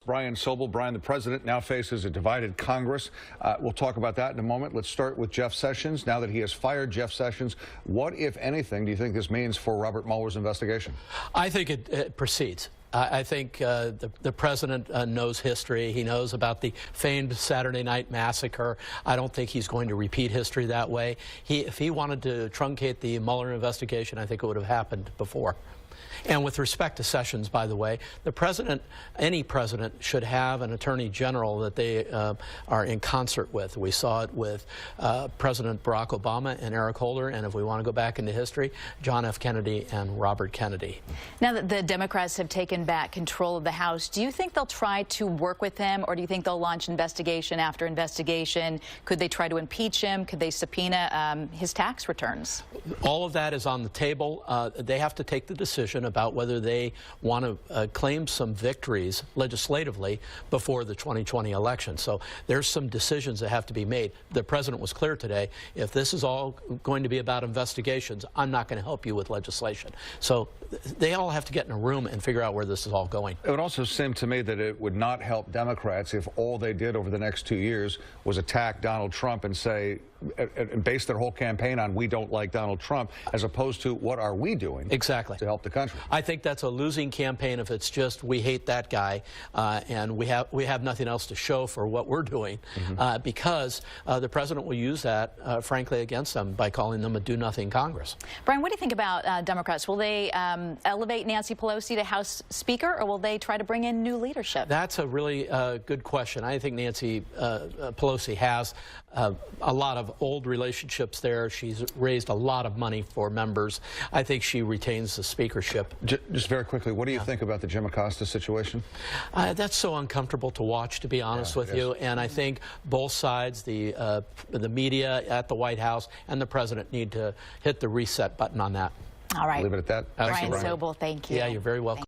Brian Sobel. Brian, the president now faces a divided Congress. We'll talk about that in a moment. Let's start with Jeff Sessions. Now that he has fired Jeff Sessions, what, if anything, do you think this means for Robert Mueller's investigation? I think it proceeds. I think the president knows history. He knows about the famed Saturday Night Massacre. I don't think he's going to repeat history that way. If he wanted to truncate the Mueller investigation, I think it would have happened before. And with respect to Sessions, by the way, the president, any president, should have an attorney general that they are in concert with. We saw it with President Barack Obama and Eric Holder, and if we want to go back into history, John F. Kennedy and Robert Kennedy. Now that the Democrats have taken back control of the House, do you think they'll try to work with him, or do you think they'll launch investigation after investigation? Could they try to impeach him? Could they subpoena his tax returns? All of that is on the table. They have to take the decision about whether they want to claim some victories legislatively before the 2020 election. So there's some decisions that have to be made. The president was clear today, if this is all going to be about investigations, I'm not going to help you with legislation. So they all have to get in a room and figure out where this is all going. It would also seem to me that it would not help Democrats if all they did over the next 2 years was attack Donald Trump and say, and base their whole campaign on we don't like Donald Trump, as opposed to what are we doing exactly to help the country. I think that's a losing campaign if it's just we hate that guy and we have nothing else to show for what we're doing, because the president will use that frankly against them by calling them a do-nothing Congress. Brian, what do you think about Democrats? Will they elevate Nancy Pelosi to House Speaker, or will they try to bring in new leadership? That's a really good question. I think Nancy Pelosi has a lot of old relationships there. She's raised a lot of money for members. I think she retains the speakership. Just very quickly, what do you think about the Jim Acosta situation? That's so uncomfortable to watch, to be honest with you. And I think both sides, the media at the White House and the president, need to hit the reset button on that. All right. Leave it at that. Brian Sobel, thank you. Yeah, you're very welcome.